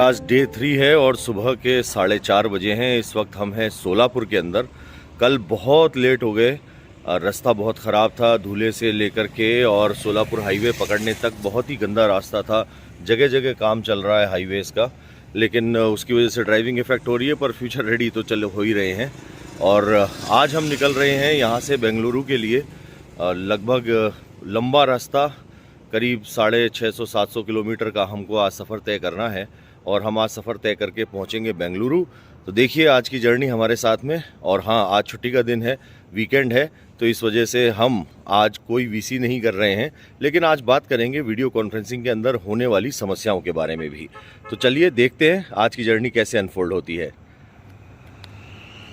आज डे 3 है और सुबह के 4:30 बजे हैं। इस वक्त हम हैं सोलापुर के अंदर। कल बहुत लेट हो गए, रास्ता बहुत ख़राब था, धूले से लेकर के और सोलापुर हाईवे पकड़ने तक बहुत ही गंदा रास्ता था। जगह जगह काम चल रहा है हाईवेज़ का, लेकिन उसकी वजह से ड्राइविंग इफ़ेक्ट हो रही है, पर फ्यूचर रेडी तो चल हो ही रहे हैं। और आज हम निकल रहे हैं यहाँ से बेंगलुरु के लिए। लगभग लंबा रास्ता, करीब 650-700 किलोमीटर का हमको आज सफ़र तय करना है और हम आज सफ़र तय करके पहुँचेंगे बेंगलुरु। तो देखिए आज की जर्नी हमारे साथ में। और हाँ, आज छुट्टी का दिन है, वीकेंड है, तो इस वजह से हम आज कोई वीसी नहीं कर रहे हैं, लेकिन आज बात करेंगे वीडियो कॉन्फ्रेंसिंग के अंदर होने वाली समस्याओं के बारे में भी। तो चलिए देखते हैं आज की जर्नी कैसे अनफोल्ड होती है।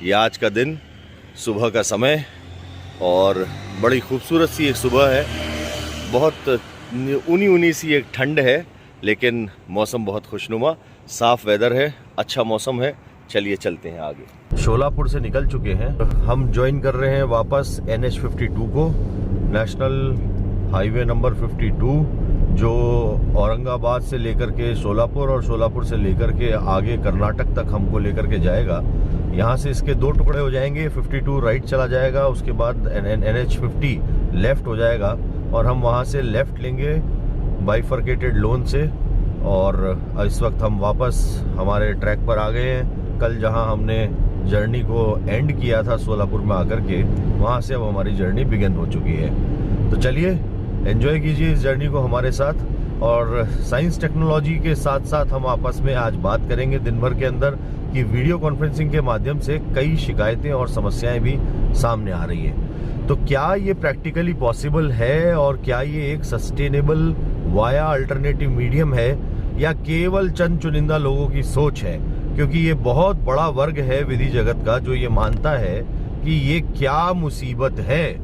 ये आज का दिन, सुबह का समय, और बड़ी खूबसूरत सी एक सुबह है। बहुत ऊनी सी एक ठंड है, लेकिन मौसम बहुत खुशनुमा, साफ़ वेदर है, अच्छा मौसम है। चलिए चलते हैं आगे। शोलापुर से निकल चुके हैं, हम ज्वाइन कर रहे हैं वापस NH52 को, नेशनल हाईवे नंबर 52, जो औरंगाबाद से लेकर के सोलापुर और सोलापुर से लेकर के आगे कर्नाटक तक हमको लेकर के जाएगा। यहाँ से इसके दो टुकड़े हो जाएंगे, 52 राइट चला जाएगा, उसके बाद NH50 लेफ़्ट हो जाएगा और हम वहाँ से लेफ़्ट लेंगे बाइफर्केटेड लोन से। और इस वक्त हम वापस हमारे ट्रैक पर आ गए हैं। कल जहाँ हमने जर्नी को एंड किया था सोलापुर में आकर के, वहाँ से अब हमारी जर्नी बिगिन हो चुकी है। तो चलिए एंजॉय कीजिए इस जर्नी को हमारे साथ। और साइंस टेक्नोलॉजी के साथ साथ हम आपस में आज बात करेंगे दिन भर के अंदर कि वीडियो कॉन्फ्रेंसिंग के माध्यम से कई शिकायतें और समस्याएं भी सामने आ रही हैं। तो क्या ये प्रैक्टिकली पॉसिबल है और क्या ये एक सस्टेनेबल वाया अल्टरनेटिव मीडियम है, या केवल चंद चुनिंदा लोगों की सोच है? क्योंकि ये बहुत बड़ा वर्ग है विधि जगत का जो ये मानता है कि ये क्या मुसीबत है,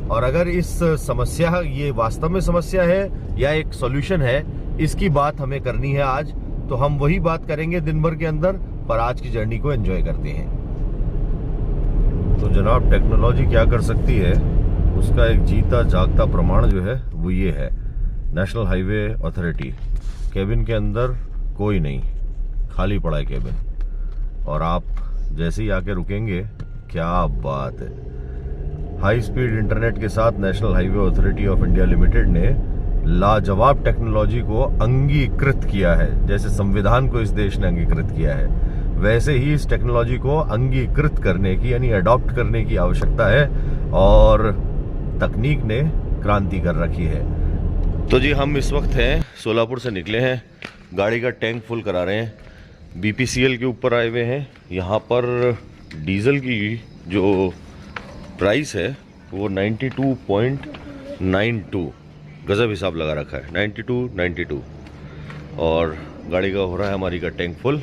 और अगर इस समस्या, ये वास्तव में समस्या है या एक सॉल्यूशन है, इसकी बात हमें करनी है आज। तो हम वही बात करेंगे दिन भर के अंदर, पर आज की जर्नी को एंजॉय करते हैं। तो जनाब, टेक्नोलॉजी क्या कर सकती है उसका एक जीता जागता प्रमाण जो है वो ये है, नेशनल हाईवे अथॉरिटी। केबिन के अंदर कोई नहीं, खाली पड़ा है केबिन, और आप जैसे ही आके रुकेंगे, क्या बात है। हाई स्पीड इंटरनेट के साथ national highway authority of India limited ने लाजवाब टेक्नोलॉजी को अंगीकृत किया है। जैसे संविधान को इस देश ने अंगीकृत किया है, वैसे ही इस टेक्नोलॉजी को अंगीकृत करने की, यानी अडॉप्ट करने की आवश्यकता है, और तकनीक ने क्रांति कर रखी है। तो जी, हम इस वक्त हैं सोलापुर से निकले हैं, गाड़ी का टैंक फुल करा रहे हैं, BPCL के ऊपर आए हुए हैं। यहाँ पर डीजल की जो प्राइस है वो 92.92, गजब हिसाब लगा रखा है, 92.92। और गाड़ी का हो रहा है हमारी का tank full.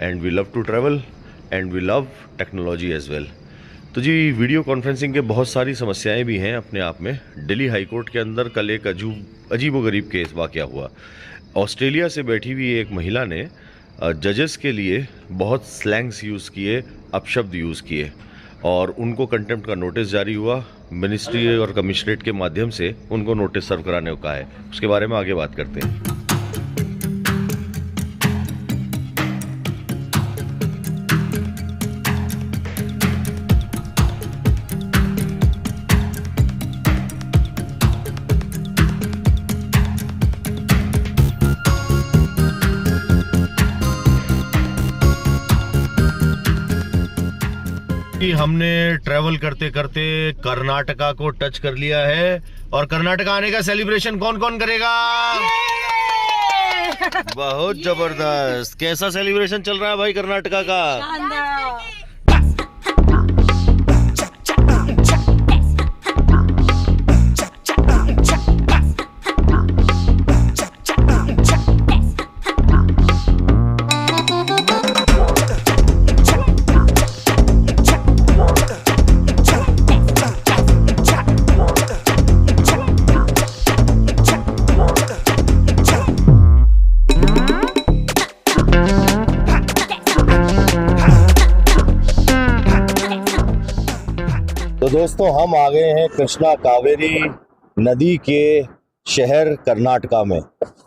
And we love to travel and we love technology as well. तो जी, वीडियो कॉन्फ्रेंसिंग के बहुत सारी समस्याएं भी हैं अपने आप में। दिल्ली हाई कोर्ट के अंदर कल एक अजीबोगरीब केस वाक़या हुआ। ऑस्ट्रेलिया से बैठी हुई एक महिला ने जजेस के लिए बहुत स्लैंग्स यूज़ किए, अपशब्द यूज़ किए, और उनको कंटेम्प्ट का नोटिस जारी हुआ। मिनिस्ट्री और कमिश्नरेट के माध्यम से उनको नोटिस सर्व कराने को कहा है। उसके बारे में आगे बात करते हैं। हमने ट्रैवल करते करते कर्नाटका को टच कर लिया है, और कर्नाटका आने का सेलिब्रेशन कौन कौन करेगा? बहुत जबरदस्त। कैसा सेलिब्रेशन चल रहा है भाई कर्नाटका का? तो दोस्तों, हम आ गए हैं कृष्णा कावेरी नदी के शहर कर्नाटका में,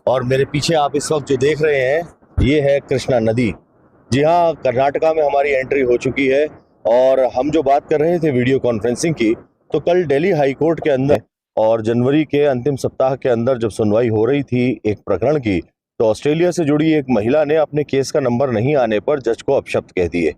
और मेरे पीछे आप इस वक्त जो देख रहे हैं ये है कृष्णा नदी। जी हाँ, कर्नाटका में हमारी एंट्री हो चुकी है और हम जो बात कर रहे थे वीडियो कॉन्फ्रेंसिंग की, तो कल दिल्ली हाई कोर्ट के अंदर और जनवरी के अंतिम सप्ताह के अंदर जब सुनवाई हो रही थी एक प्रकरण की, तो ऑस्ट्रेलिया से जुड़ी एक महिला ने अपने केस का नंबर नहीं आने पर जज को अपशब्द कह दिए,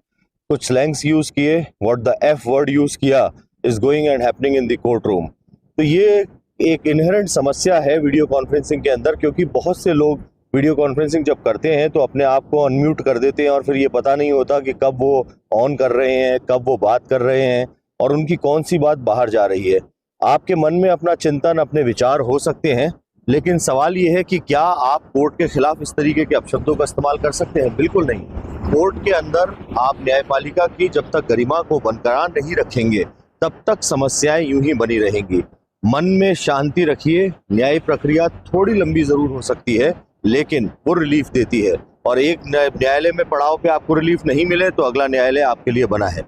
कुछ स्लैंग्स यूज किए, what the F word use किया, is going and happening in the court room. तो ये एक इनहेरेंट समस्या है वीडियो कॉन्फ्रेंसिंग के अंदर, क्योंकि बहुत से लोग वीडियो कॉन्फ्रेंसिंग जब करते हैं तो अपने आप को अनम्यूट कर देते हैं और फिर ये पता नहीं होता कि कब वो ऑन कर रहे हैं, कब वो बात कर रहे हैं और उनकी कौन सी बात बाहर जा रही है। आपके मन में अपना चिंतन, अपने विचार हो सकते हैं, लेकिन सवाल ये है कि क्या आप कोर्ट के खिलाफ इस तरीके के अपशब्दों का इस्तेमाल कर सकते हैं? बिल्कुल नहीं। कोर्ट के अंदर आप न्यायपालिका की जब तक गरिमा को बरकरार नहीं रखेंगे तब तक समस्याएं यूं ही बनी रहेंगी। मन में शांति रखिए। न्याय प्रक्रिया थोड़ी लंबी जरूर हो सकती है, लेकिन वो रिलीफ देती है, और एक न्यायालय में पड़ाव पे आपको रिलीफ नहीं मिले तो अगला न्यायालय आपके लिए बना है।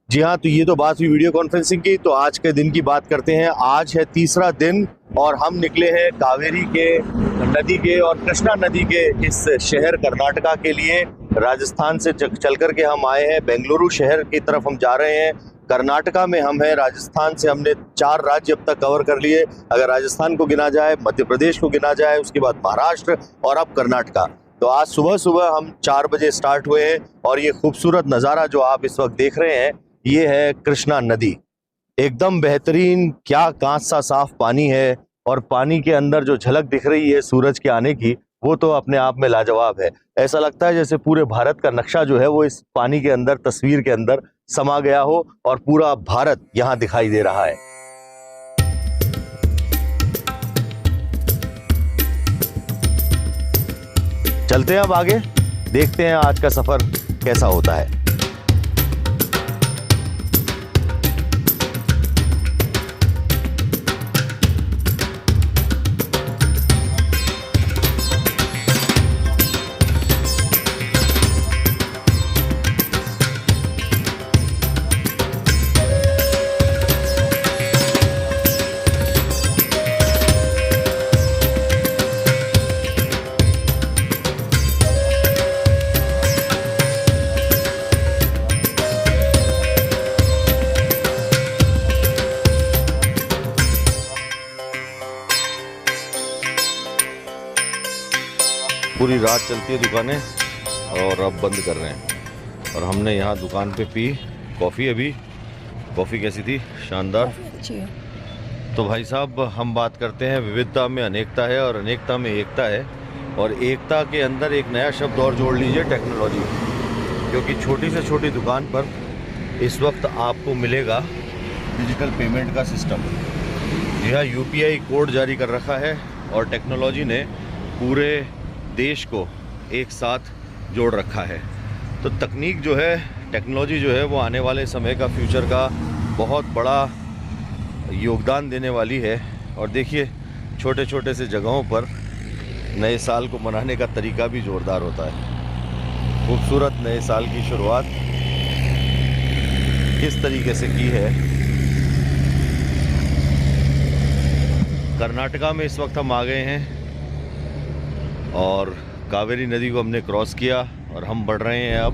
जी हाँ, तो ये तो बात हुई वीडियो कॉन्फ्रेंसिंग की। तो आज के दिन की बात करते हैं। आज है तीसरा दिन और हम निकले हैं कावेरी के नदी के और कृष्णा नदी के इस शहर कर्नाटका के लिए। राजस्थान से चल करके हम आए हैं, बेंगलुरु शहर की तरफ हम जा रहे हैं। कर्नाटका में हम हैं, राजस्थान से हमने 4 राज्य अब तक कवर कर लिए। अगर राजस्थान को गिना जाए, मध्य प्रदेश को गिना जाए, उसके बाद महाराष्ट्र और अब कर्नाटका। तो आज सुबह सुबह हम 4 बजे स्टार्ट हुए हैं और ये खूबसूरत नज़ारा जो आप इस वक्त देख रहे हैं, ये है कृष्णा नदी। एकदम बेहतरीन, क्या कांच सा साफ पानी है और पानी के अंदर जो झलक दिख रही है सूरज के आने की, वो तो अपने आप में लाजवाब है। ऐसा लगता है जैसे पूरे भारत का नक्शा जो है वो इस पानी के अंदर, तस्वीर के अंदर समा गया हो और पूरा भारत यहाँ दिखाई दे रहा है। चलते हैं अब आगे, देखते हैं आज का सफर कैसा होता है। पूरी रात चलती है दुकानें और अब बंद कर रहे हैं। और हमने यहाँ दुकान पे पी कॉफ़ी। अभी कॉफ़ी कैसी थी? शानदार, अच्छी है। तो भाई साहब, हम बात करते हैं विविधता में अनेकता है और अनेकता में एकता है, और एकता के अंदर एक नया शब्द और जोड़ लीजिए, टेक्नोलॉजी। क्योंकि छोटी से छोटी दुकान पर इस वक्त आपको मिलेगा डिजिटल पेमेंट का सिस्टम। जी हाँ, UPI कोड जारी कर रखा है और टेक्नोलॉजी ने पूरे देश को एक साथ जोड़ रखा है। तो तकनीक जो है, टेक्नोलॉजी जो है, वो आने वाले समय का, फ्यूचर का बहुत बड़ा योगदान देने वाली है। और देखिए, छोटे छोटे से जगहों पर नए साल को मनाने का तरीका भी ज़ोरदार होता है। खूबसूरत नए साल की शुरुआत किस तरीके से की है। कर्नाटका में इस वक्त हम आ गए हैं और कावेरी नदी को हमने क्रॉस किया और हम बढ़ रहे हैं अब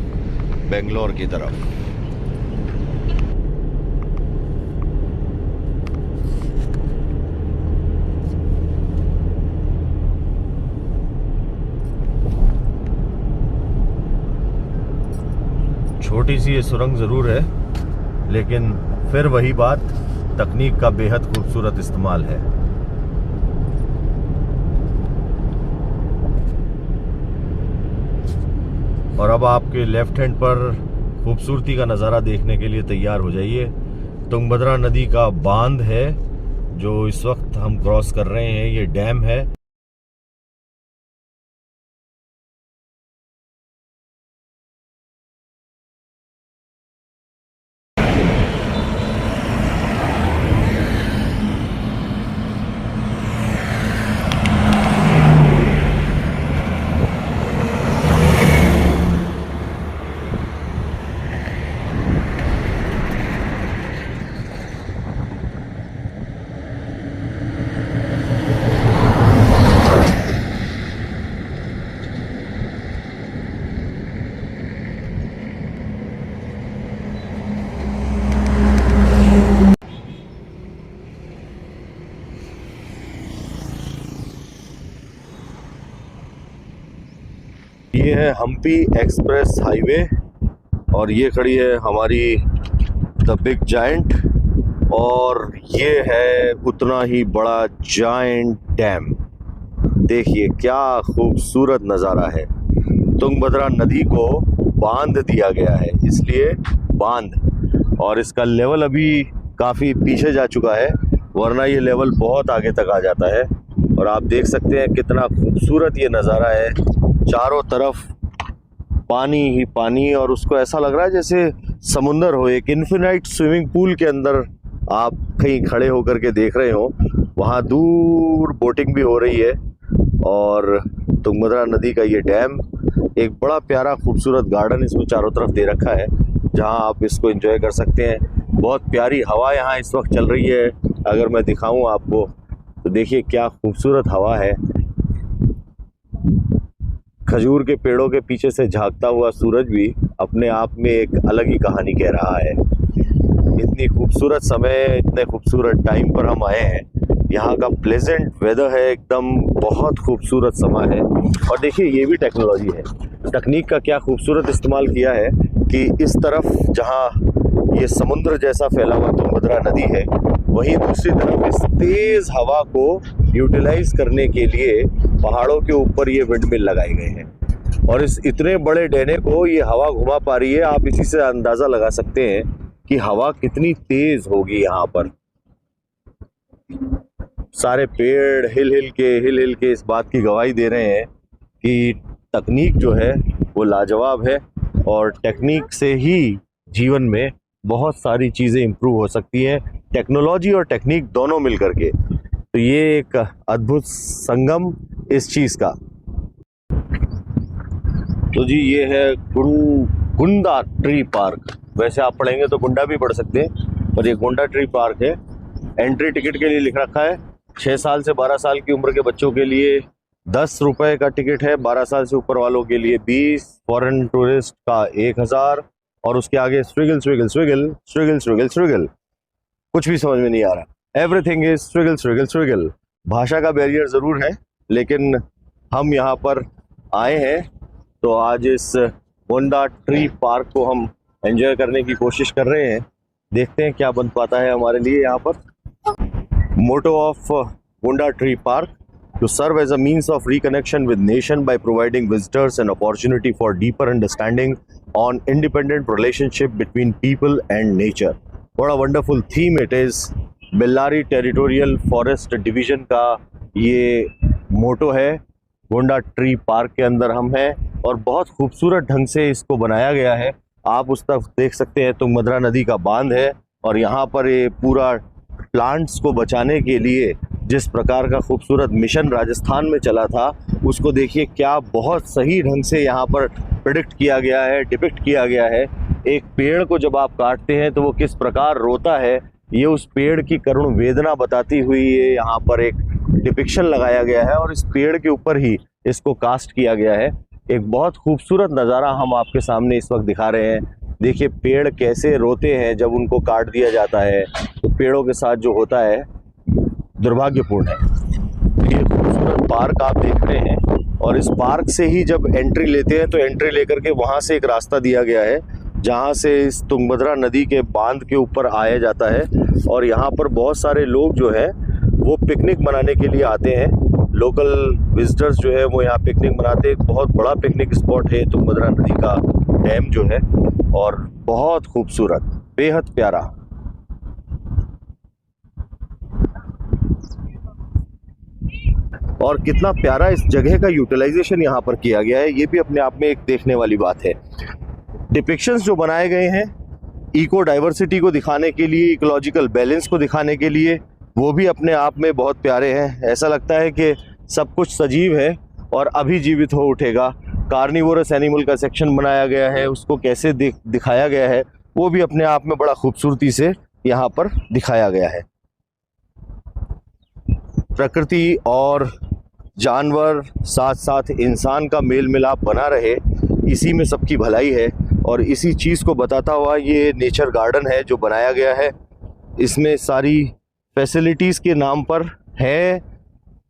बेंगलोर की तरफ। छोटी सी ये सुरंग ज़रूर है, लेकिन फिर वही बात, तकनीक का बेहद खूबसूरत इस्तेमाल है। और अब आपके लेफ्ट हैंड पर खूबसूरती का नज़ारा देखने के लिए तैयार हो जाइए। तुंगभद्रा नदी का बांध है जो इस वक्त हम क्रॉस कर रहे हैं, ये डैम है। है हम्पी एक्सप्रेस हाईवे और ये खड़ी है हमारी द बिग जायंट और ये है उतना ही बड़ा जायंट डैम। देखिए क्या खूबसूरत नज़ारा है। तुंगभद्रा नदी को बांध दिया गया है, इसलिए बांध, और इसका लेवल अभी काफ़ी पीछे जा चुका है, वरना ये लेवल बहुत आगे तक आ जाता है। और आप देख सकते हैं कितना खूबसूरत ये नज़ारा है, चारों तरफ पानी ही पानी, और उसको ऐसा लग रहा है जैसे समुंदर हो, एक इन्फिनाइट स्विमिंग पूल के अंदर आप कहीं खड़े होकर के देख रहे हो। वहाँ दूर बोटिंग भी हो रही है और तुंगभद्रा नदी का ये डैम, एक बड़ा प्यारा खूबसूरत गार्डन इसमें चारों तरफ दे रखा है जहाँ आप इसको एंजॉय कर सकते हैं। बहुत प्यारी हवा यहाँ इस वक्त चल रही है, अगर मैं दिखाऊं आपको तो देखिए क्या खूबसूरत हवा है। खजूर के पेड़ों के पीछे से झांकता हुआ सूरज भी अपने आप में एक अलग ही कहानी कह रहा है। इतनी खूबसूरत समय, इतने खूबसूरत टाइम पर हम आए हैं। यहाँ का प्लेजेंट वेदर है, एकदम बहुत खूबसूरत समय है। और देखिए ये भी टेक्नोलॉजी है, तकनीक का क्या खूबसूरत इस्तेमाल किया है कि इस तरफ जहाँ ये समुद्र जैसा फैला हुआ तुंगभद्रा नदी है, वहीं दूसरी तरफ इस तेज़ हवा को यूटिलाइज करने के लिए पहाड़ों के ऊपर ये विंडमिल लगाए गए हैं और इस इतने बड़े डैने को ये हवा घुमा पा रही है। आप इसी से अंदाज़ा लगा सकते हैं कि हवा कितनी तेज़ होगी यहाँ पर। सारे पेड़ हिल हिल के इस बात की गवाही दे रहे हैं कि तकनीक जो है वो लाजवाब है और टेक्निक से ही जीवन में बहुत सारी चीज़ें इम्प्रूव हो सकती हैं, टेक्नोलॉजी और टेक्निक दोनों मिल करके। तो ये एक अद्भुत संगम इस चीज़ का। तो जी ये है गुंडा ट्री पार्क। वैसे आप पढ़ेंगे तो गुंडा भी पढ़ सकते हैं, पर ये गुंडा ट्री पार्क है। एंट्री टिकट के लिए लिख रखा है 6 साल से 12 साल की उम्र के बच्चों के लिए 10 रुपये का टिकट है, 12 साल से ऊपर वालों के लिए 20, फॉरेन टूरिस्ट का 1000, और उसके आगे स्विगल स्विगल स्विगल स्विगल स्विगल स्विगल, कुछ भी समझ में नहीं आ रहा। Everything is स्विगल स्विगल स्विगल। भाषा का बैरियर ज़रूर है, लेकिन हम यहाँ पर आए हैं तो आज इस गुंडा ट्री पार्क को हम एंजॉय करने की कोशिश कर रहे हैं। देखते हैं क्या बन पाता है हमारे लिए यहाँ पर। मोटो ऑफ गुंडा tree park: to serve as a means of reconnection with nation by providing visitors an opportunity for deeper understanding on independent relationship between people and nature. What a wonderful theme it is. Bellary territorial forest division का ये मोटो है। गुंडा tree park के अंदर हम हैं और बहुत खूबसूरत ढंग से इसको बनाया गया है। आप उस तरफ देख सकते हैं तुंगभद्रा नदी का बांध है और यहाँ पर ये पूरा प्लांट्स को बचाने के लिए जिस प्रकार का खूबसूरत मिशन राजस्थान में चला था, उसको देखिए क्या बहुत सही ढंग से यहाँ पर प्रेडिक्ट किया गया है, डिपिक्ट किया गया है। एक पेड़ को जब आप काटते हैं तो वो किस प्रकार रोता है, ये उस पेड़ की करुण वेदना बताती हुई ये यहाँ पर एक डिपिक्शन लगाया गया है और इस पेड़ के ऊपर ही इसको कास्ट किया गया है। एक बहुत खूबसूरत नज़ारा हम आपके सामने इस वक्त दिखा रहे हैं। देखिए पेड़ कैसे रोते हैं जब उनको काट दिया जाता है, तो पेड़ों के साथ जो होता है दुर्भाग्यपूर्ण है। ये खूबसूरत पार्क आप देख रहे हैं और इस पार्क से ही जब एंट्री लेते हैं तो एंट्री लेकर के वहाँ से एक रास्ता दिया गया है जहाँ से इस तुंगभद्रा नदी के बांध के ऊपर आया जाता है। और यहाँ पर बहुत सारे लोग जो है वो पिकनिक मनाने के लिए आते हैं। लोकल विजिटर्स जो है वो यहाँ पिकनिक मनाते हैं। एक बहुत बड़ा पिकनिक स्पॉट है तुंगभद्रा नदी का डैम जो है, और बहुत खूबसूरत, बेहद प्यारा। और कितना प्यारा इस जगह का यूटिलाइजेशन यहाँ पर किया गया है, ये भी अपने आप में एक देखने वाली बात है। डिपिक्शंस जो बनाए गए हैं इको डाइवर्सिटी को दिखाने के लिए, इकोलॉजिकल बैलेंस को दिखाने के लिए, वो भी अपने आप में बहुत प्यारे हैं। ऐसा लगता है कि सब कुछ सजीव है और अभी जीवित हो उठेगा। कार्निवोरस एनिमल का सेक्शन बनाया गया है, उसको कैसे दिखाया गया है वो भी अपने आप में बड़ा खूबसूरती से यहाँ पर दिखाया गया है। प्रकृति और जानवर साथ साथ इंसान का मेल मिलाप बना रहे, इसी में सबकी भलाई है और इसी चीज़ को बताता हुआ ये नेचर गार्डन है जो बनाया गया है। इसमें सारी फैसिलिटीज़ के नाम पर है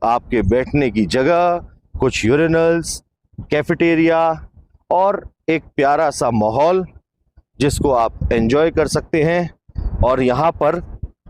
आपके बैठने की जगह, कुछ यूरिनल्स, कैफेटेरिया, और एक प्यारा सा माहौल जिसको आप एंजॉय कर सकते हैं। और यहाँ पर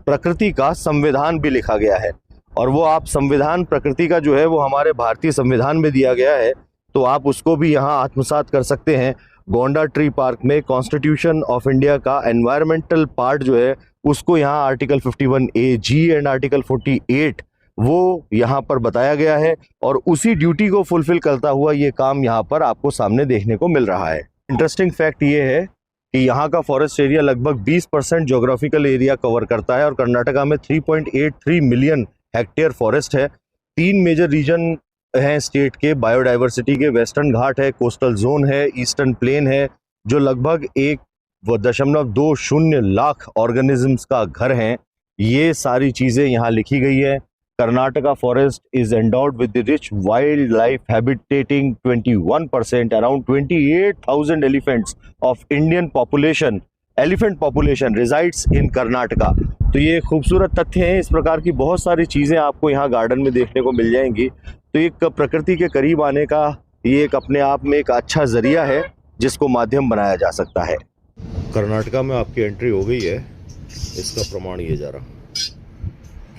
प्रकृति का संविधान भी लिखा गया है, और वो आप संविधान प्रकृति का जो है वो हमारे भारतीय संविधान में दिया गया है, तो आप उसको भी यहाँ आत्मसात कर सकते हैं। गोंडा ट्री पार्क में कॉन्स्टिट्यूशन ऑफ इंडिया का एनवायरमेंटल पार्ट जो है उसको यहाँ आर्टिकल 51A(G) एंड आर्टिकल 48 वो यहाँ पर बताया गया है, और उसी ड्यूटी को फुलफिल करता हुआ ये काम यहाँ पर आपको सामने देखने को मिल रहा है। इंटरेस्टिंग फैक्ट ये है कि यहाँ का फॉरेस्ट एरिया लगभग 20% ज्योग्राफिकल एरिया कवर करता है, और कर्नाटका में 3.83 मिलियन हेक्टेयर फॉरेस्ट है। 3 मेजर रीजन हैं स्टेट के बायोडाइवर्सिटी के। वेस्टर्न घाट है, कोस्टल जोन है, ईस्टर्न प्लेन है, जो लगभग 1.20 लाख ऑर्गेनिजम्स का घर है। ये सारी चीज़ें यहाँ लिखी गई है। Karnataka forest is endowed with the rich wildlife habitating 21%, around 28,000 elephants of Indian population, elephant population resides in Karnataka। तो ये खूबसूरत तथ्य हैं। इस प्रकार की बहुत सारी चीज़ें आपको यहाँ गार्डन में देखने को मिल जाएंगी। तो एक प्रकृति के करीब आने का ये एक अपने आप में एक अच्छा ज़रिया है जिसको माध्यम बनाया जा सकता है। कर्नाटका में आपकी एंट्री हो गई है, इसका प्रमाण ये जा रहा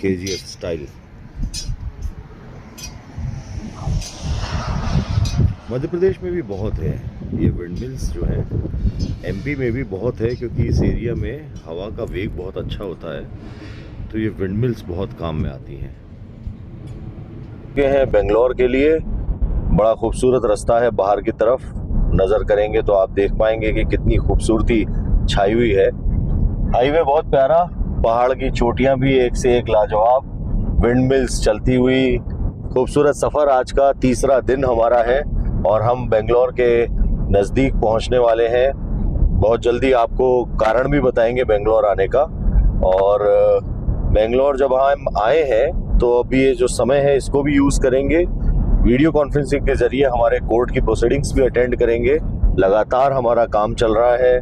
KGF स्टाइल। मध्य प्रदेश में भी बहुत है ये विंडमिल्स जो है, MP में भी बहुत है, क्योंकि इस एरिया में हवा का वेग बहुत अच्छा होता है, तो ये विंडमिल्स बहुत काम में आती हैं। ये है बेंगलोर के लिए बड़ा खूबसूरत रास्ता है। बाहर की तरफ नज़र करेंगे तो आप देख पाएंगे कि कितनी खूबसूरती छाई हुई है। हाईवे बहुत प्यारा, पहाड़ की चोटियाँ भी एक से एक लाजवाब, विंडमिल्स चलती हुई, खूबसूरत सफ़र। आज का तीसरा दिन हमारा है और हम बेंगलोर के नज़दीक पहुंचने वाले हैं। बहुत जल्दी आपको कारण भी बताएंगे बेंगलोर आने का। और बेंगलोर जब हम आए हैं तो अभी ये जो समय है इसको भी यूज़ करेंगे। वीडियो कॉन्फ्रेंसिंग के ज़रिए हमारे कोर्ट की प्रोसीडिंग्स भी अटेंड करेंगे। लगातार हमारा काम चल रहा है,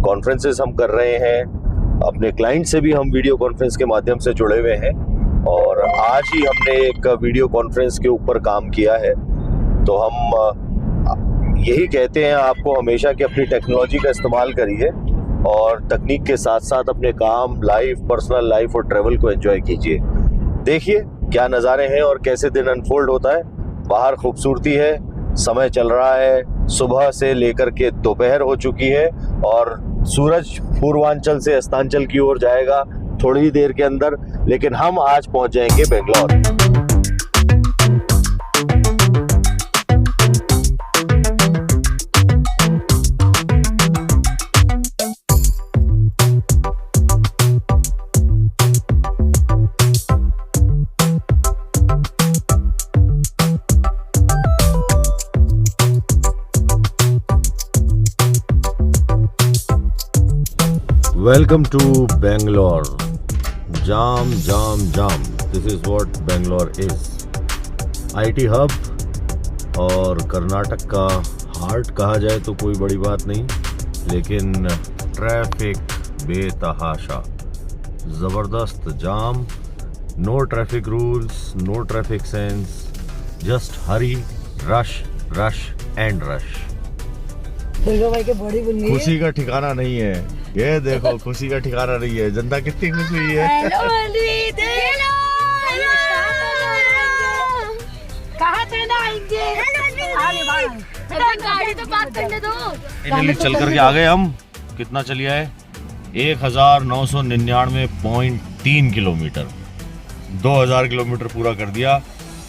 कॉन्फ्रेंसेस हम कर रहे हैं, अपने क्लाइंट से भी हम वीडियो कॉन्फ्रेंस के माध्यम से जुड़े हुए हैं, और आज ही हमने एक वीडियो कॉन्फ्रेंस के ऊपर काम किया है। तो हम यही कहते हैं आपको हमेशा कि अपनी टेक्नोलॉजी का इस्तेमाल करिए और तकनीक के साथ साथ अपने काम, लाइफ, पर्सनल लाइफ और ट्रैवल को एंजॉय कीजिए। देखिए क्या नज़ारे हैं और कैसे दिन अनफोल्ड होता है। बाहर खूबसूरती है, समय चल रहा है, सुबह से लेकर के दोपहर हो चुकी है और सूरज पूर्वांचल से अस्तांचल की ओर जाएगा थोड़ी ही देर के अंदर, लेकिन हम आज पहुंच जाएंगे Bangalore. Welcome to Bangalore. Jam, jam, jam. This is what Bangalore is. IT hub और कर्नाटक का हार्ट कहा जाए तो कोई बड़ी बात नहीं, लेकिन ट्रैफिक बेतहाशा, ज़बरदस्त जाम, no traffic rules, no traffic sense, just hurry, rush rush and rush. भाई के बड़ी बनी है। खुशी का ठिकाना नहीं है, ये देखो खुशी का ठिकाना नहीं है। जनता कितनी खुश हुई है। कहाँ चलना आएंगे? गाड़ी तो बात करने दो। चल करके आ गए हम। कितना चलिए है? 1999.3 किलोमीटर, 2000 किलोमीटर पूरा कर दिया।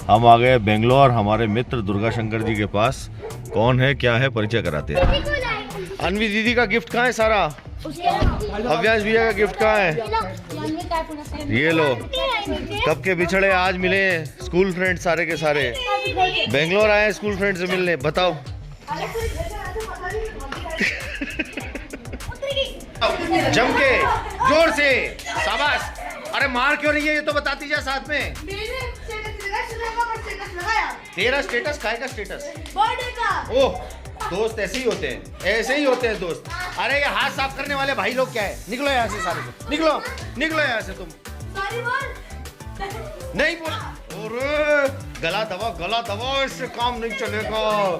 हम आ गए बेंगलोर, हमारे मित्र दुर्गा शंकर जी के पास। कौन है, क्या है, परिचय कराते हैं। अनवी दीदी का गिफ्ट कहाँ है सारा? अव्यांश भैया का गिफ्ट कहाँ है? ये लो, कब के बिछड़े आज मिले स्कूल फ्रेंड सारे के सारे। बेंगलोर आए स्कूल फ्रेंड से मिलने, बताओ। जम के, जोर से, शाबाश। अरे मार क्यों नहीं है ये तो बताती जा साथ में। तेरा स्टेटस काय का स्टेटस? ओह, दोस्त ऐसे ही होते हैं, ऐसे ही होते हैं दोस्त। अरे ये हाथ साफ करने वाले भाई लोग क्या है? निकलो यहाँ से सारे, निकलो निकलो यहाँ से। तुम नहीं बोला, अरे गला दबाओ, इससे काम नहीं चलेगा।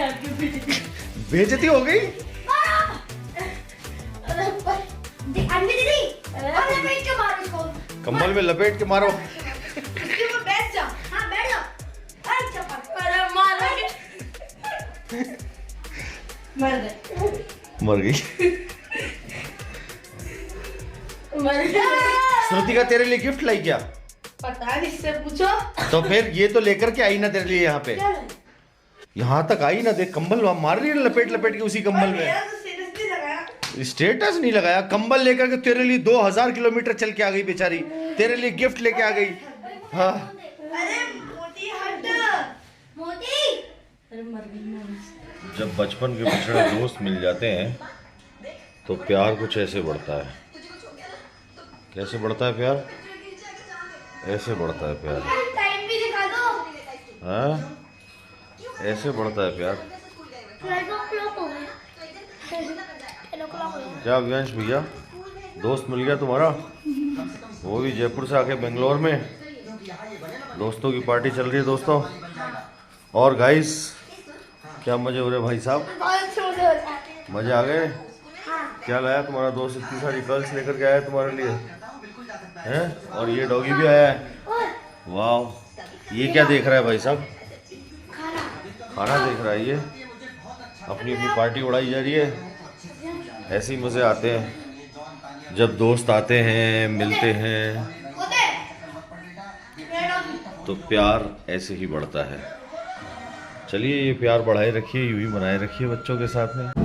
बेइज्जती हो गई। कंबल में लपेट के मारो। मर गई। श्रुति का तेरे लिए गिफ्ट लाई क्या? पता नहीं, इससे पूछो। तो फिर ये तो लेकर के आई ना तेरे लिए यहाँ पे, यहाँ तक आई ना, देख कंबल मार रही है लपेट लपेट के उसी कंबल में। स्टेटस नहीं लगाया, कंबल लेकर के तेरे लिए 2000 किलोमीटर चल के आ गई बेचारी, तेरे लिए गिफ्ट लेके आ गई। हाँ अरे मोती हट, मोती। अरे मर गई। जब बचपन के पिछड़े दोस्त मिल जाते हैं तो प्यार कुछ ऐसे बढ़ता है। कैसे बढ़ता है प्यार? ऐसे बढ़ता है प्यार। टाइम भी दिखा दो। हाँ ऐसे बढ़ता है प्यार। क्या अवियांश भैया, दोस्त मिल गया तुम्हारा, वो भी जयपुर से आके बेंगलोर में। दोस्तों की पार्टी चल रही है दोस्तों। और गाइस क्या मजे हो रहे भाई साहब, मजे आ गए। क्या लाया तुम्हारा दोस्त, इतनी सारी गर्ल्स लेकर के आया तुम्हारे लिए हैं? और ये डॉगी भी आया है। वाह, ये क्या देख रहा है भाई साहब? खाना देख रहा है ये। अपनी अपनी पार्टी उड़ाई जा रही है। ऐसे ही मज़े आते हैं जब दोस्त आते हैं, मिलते हैं, तो प्यार ऐसे ही बढ़ता है। चलिए ये प्यार बढ़ाए रखिए, यूं ही बनाए रखिए बच्चों के साथ में।